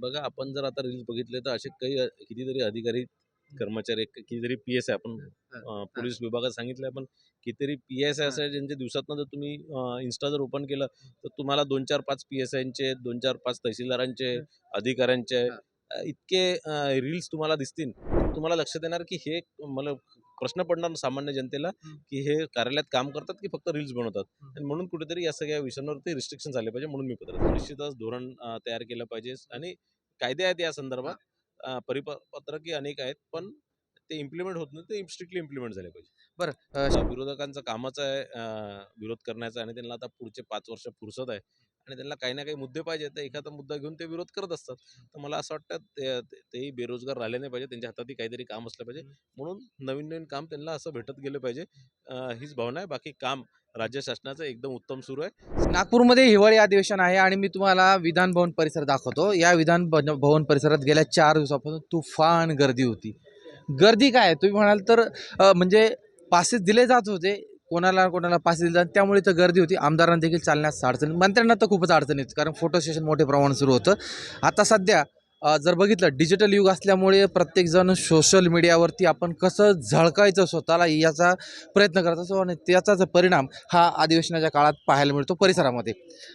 बघा, आपण जर आता रील्स बघितले तर असे काही कितीतरी अधिकारी, कर्मचारी, कितीतरी पी-एस-आय आपण हां, हां. पोलीस विभागात सांगितलं, आपण कितीतरी पी-एस-आय हां. असे ज्यांचे दिवसातनं जर तुम्ही Insta जर ओपन केलं तर तुम्हाला 2-4-5 पी-एस-आयचे, 2-4-5 तहसीलदारांचे, हं. अधिकाऱ्यांचे हां. इतके रील्स तुम्हाला दिसतील. तुम्हाला लक्षात येणार की हे मला प्रश्न पडणार सामान्य जनतेला, हं. की हे कार्यालयात काम करतात की फक्त रील्स बनवतात. हं. आणि म्हणून कुठेतरी या सगळ्या विषयांवरती रिस्ट्रिक्शन झाले पाहिजे, म्हणून मी पत्र निश्चितच धोरण तयार केलं पाहिजे. आणि कायदे आहेत या संदर्भात, हां. परिपत्रकही अनेक आहेत, पण ते इम्प्लिमेंट होत नाही, ते स्ट्रिक्टली इम्प्लिमेंट झाले पाहिजे. बरं विरोधकांचं कामच आहे विरोध करण्याचा, आणि त्यांना आता पुढचे 5 वर्ष फुरसत आहे, आणि त्यांना काही ना काही मुद्दे पाहिजे, तर एखादा मुद्दा घेऊन ते विरोध करत असतात. तर मला असं वाटतं तेही बेरोजगार राहिले नाही पाहिजे, त्यांच्या हातातही काहीतरी काम असलं पाहिजे, म्हणून नवीन नवीन काम त्यांना असं भेटत गेलं पाहिजे. हीच भावना आहे. बाकी काम राज्य शासनाचं एकदम उत्तम सुरू आहे. नागपूरमध्ये हिवाळी अधिवेशन आहे आणि मी तुम्हाला विधान भवन परिसर दाखवतो. या भवन परिसरात गेल्या 4 दिवसापासून तुफान गर्दी होती. गर्दी काय आहे? तुम्ही म्हणाल तर म्हणजे पासेस दिले जात होते. कोणाला कोणाला पासेस दिले जात, त्यामुळे इथं गर्दी होती. आमदारांना देखील चालण्यास अडचण, मंत्र्यांना तर खूपच अडचण येते, कारण फोटो सेशन मोठ्या प्रमाणात सुरू होतं. आता सध्या जर बघितलं, डिजिटल युग असल्यामुळे प्रत्येकजण सोशल मीडियावरती आपण कसं झळकायचं स्वतःला याचा प्रयत्न करत असतो, आणि त्याचाच परिणाम हा अधिवेशनाच्या काळात पाहायला मिळतो परिसरामध्ये.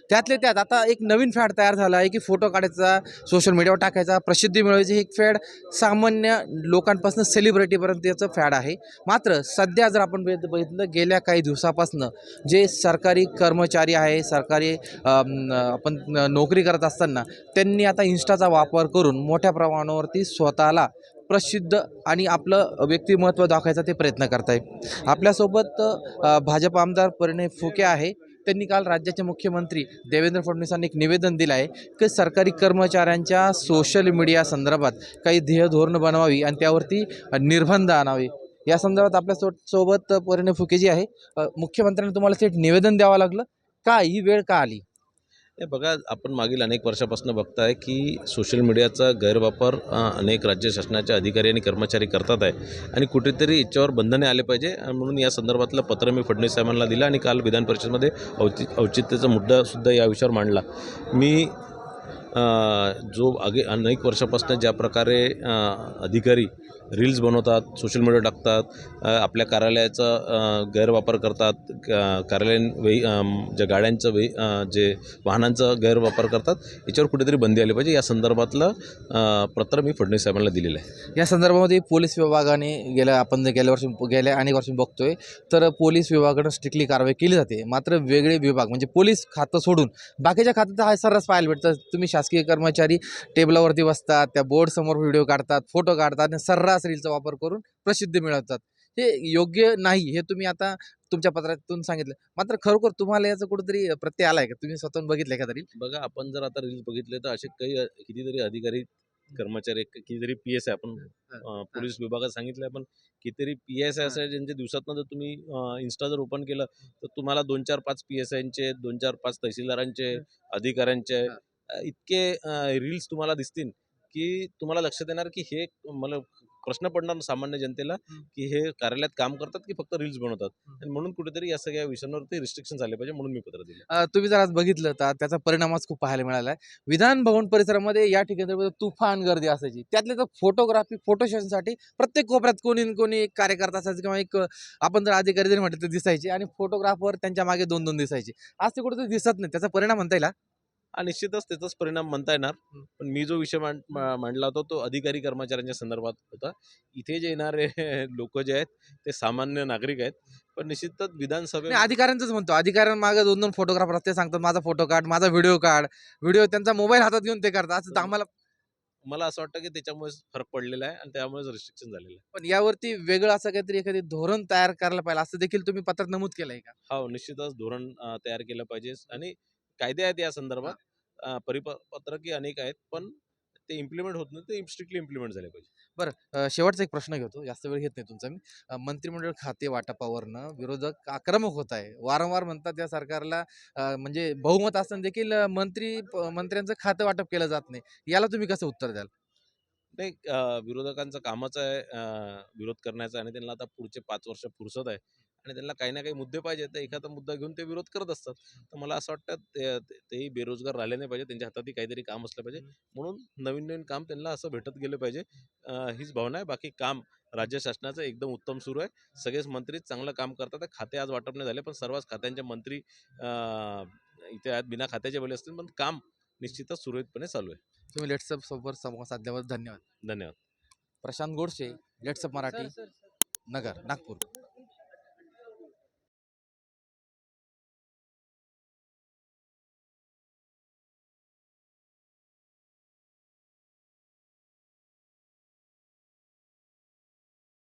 त्यातले त्यात आता एक नवीन फॅड तयार झाला आहे, की फोटो काढायचा, सोशल मीडियावर टाकायचा, प्रसिद्धी मिळवायची. ही एक फॅड सामान्य लोकांपासून सेलिब्रिटीपर्यंत याचं फॅड आहे. मात्र सध्या जर आपण बघितलं, गेल्या काही दिवसापासून जे सरकारी कर्मचारी आहे, सरकारी आपण नोकरी करत असताना त्यांनी आता इन्स्टाचा वापर करून मोठ्या प्रमाणावरती स्वतःला प्रसिद्ध आणि आपलं व्यक्तिमत्व दाखवायचा ते प्रयत्न करत आहे. आपल्यासोबत भाजप आमदार परिणय फुके आहे. त्यांनी काल राज्याचे मुख्यमंत्री देवेंद्र फडणवीसांनी एक निवेदन दिलं आहे, की सरकारी कर्मचाऱ्यांच्या सोशल मीडिया संदर्भात काही ध्येय धोरण बनवावी आणि त्यावरती निर्बंध आणावे. या संदर्भात आपल्या सोबत परिणय फुके जी आहे. मुख्यमंत्र्यांनी तुम्हाला थेट निवेदन द्यावं लागलं का? ही वेळ का आली? हे बघा, आपण मागील अनेक वर्षापासून बघताय की सोशल मीडियाचा गैरवापर अनेक राज्य शासनाचे अधिकारी आणि कर्मचारी करतात आहे, आणि कुठेतरी याच्यावर बंधने आले पाहिजे. म्हणून या संदर्भातलं पत्र मी फडणवीस साहेबांना दिलं, आणि काल विधान परिषदेमध्ये औचित्याचा मुद्दासुद्धा या विषयावर मांडला. मी जो अनेक वर्षापासून ज्या प्रकारे अधिकारी रील्स बनवतात, सोशल मीडिया टाकतात, आपल्या कार्यालयाचा गैरवापर करतात, कार्यालयीन ज्या गाड्यांचं जे वाहनांचा गैरवापर करतात, याच्यावर कुठेतरी बंदी आली पाहिजे. या संदर्भातलं पत्र मी फडणवीस साहेबांना दिलेलं आहे. या संदर्भामध्ये पोलीस विभागाने गेल्या अनेक वर्षी बघतोय, तर पोलीस विभागानं स्ट्रिक्टली कारवाई केली जाते. मात्र वेगळे विभाग म्हणजे पोलीस खातं सोडून बाकीच्या खात्यात हा सर्रास पाहायला भेटतं. तुम्ही शासकीय कर्मचारी टेबलावरती बसतात, त्या बोर्डसमोर व्हिडिओ काढतात, फोटो काढतात आणि सर्रास रीलचा वापर करून प्रसिद्धी मिळवतात. हे योग्य नाही, हे तुम्ही आता तुमच्या पत्रातून सांगितलं. मात्र खरोखर तुम्हाला याचा कुठेतरी प्रत्यय आलाय का? तुम्ही स्वतःहून बघितलंय का तरी? बघा, आपण जर आता रील्स बघितले तर असे काही कितीतरी अधिकारी, कर्मचारी, कितीतरी पी-एस-आय आपण हां. पोलीस विभागात सांगितलं, आपण कितीतरी पी-एस-आय हां. असं आहे ज्यांच्या दिवसातनं जर तुम्ही Insta जर ओपन केलं तर तुम्हाला 2-4-5 पी-एस-आयचे, 2-4-5 तहसीलदारांचे, अधिकाऱ्यांचे हां. इतके रील्स तुम्हाला दिसतील, की तुम्हाला लक्षात येणार की हे मला प्रश्न पडणार सामान्य जनतेला, की हे कार्यालयात काम करतात की फक्त रील्स बनवतात. आणि म्हणून कुठेतरी या सगळ्या विषयांवरती रिस्ट्रिक्शन झाले पाहिजे, म्हणून मी पत्र दिलं. तुम्ही जर आज बघितलं तर त्याचा परिणामच खूप पाहायला मिळाला आहे. विधान भवन परिसरामध्ये या ठिकाणी तर तुफान गर्दी असायची. त्यातले तर फोटोग्राफी, फोटो सेशनसाठी प्रत्येक कोपऱ्यात कोणी ना कोणी एक कार्यकर्ता असायचा, किंवा एक आपण जर अधिकारी जरी म्हटलं तर दिसायचे, आणि फोटोग्राफर त्यांच्या मागे 2-2 दिसायचे. आज ते कुठेतरी दिसत नाही. त्याचा परिणाम म्हणता येईल हा? हा, निश्चितच त्याचाच परिणाम म्हणता येणार. पण मी जो विषय मांडला होता तो अधिकारी कर्मचाऱ्यांच्या संदर्भात होता. इथे जे येणारे लोक जे आहेत ते सामान्य नागरिक आहेत. पण निश्चितच नाही, अधिकाऱ्यांचंच म्हणतो. अधिकाऱ्यांमागे 2-2 फोटोग्राफर असतात, ते सांगतात माझा फोटो काढ, माझा व्हिडिओ काढ. व्हिडिओ त्यांचा मोबाईल हातात घेऊन ते करतात. असं तर आम्हाला. मला असं वाटतं की त्याच्यामुळेच फरक पडलेला आहे, आणि त्यामुळेच रिस्ट्रिक्शन झालेलं आहे. पण यावरती वेगळं असं काहीतरी एखादी धोरण तयार करायला पाहिजे, असं देखील तुम्ही पत्रात नमूद केलंय का? हो, निश्चितच धोरण तयार केलं पाहिजे, आणि कायदे आहेत या संदर्भात, हां. परिपत्रकही अनेक आहेत, पण ते इम्प्लिमेंट होत नाही, ते स्ट्रिक्टली इम्प्लिमेंट झाले पाहिजे. बरं, शेवटचा एक प्रश्न घेतो. जास्त वेळ घेत नाही तुमचा मी. मंत्रिमंडळ खाते वाटपावरनं विरोधक आक्रमक होत आहे. वारंवार म्हणतात या सरकारला म्हणजे बहुमत असताना देखील मंत्र्यांचं खातं वाटप केलं जात नाही. याला तुम्ही कसं उत्तर द्याल? नाही, विरोधकांचं कामच आहे विरोध करण्याचं, आणि त्यांना आता पुढचे 5 वर्ष फुरसत आहे, आणि त्यांना काही ना काही मुद्दे पाहिजे तर एखादा मुद्दा घेऊन ते विरोध करत असतात. तर मला असं वाटतं तेही बेरोजगार राहिले नाही पाहिजे, त्यांच्या हातातही काहीतरी काम असलं पाहिजे, म्हणून नवीन नवीन काम त्यांना असं भेटत गेलं पाहिजे. हीच भावना आहे. बाकी काम राज्य शासनाचं एकदम उत्तम सुरू आहे. सगळेच मंत्री चांगलं काम करतात. खाते आज वाटप नाही झाले, पण सर्वच खात्यांचे मंत्री इथे आहेत, बिना खात्याचे भले असतील, पण काम निश्चितच सुरळीतपणे चालू आहे. तुम्ही लेट्सअप सोबत संवाद साधल्याबद्दल धन्यवाद. धन्यवाद. प्रशांत गोडसे, लेट्सअप मराठी, नगर, नागपूर.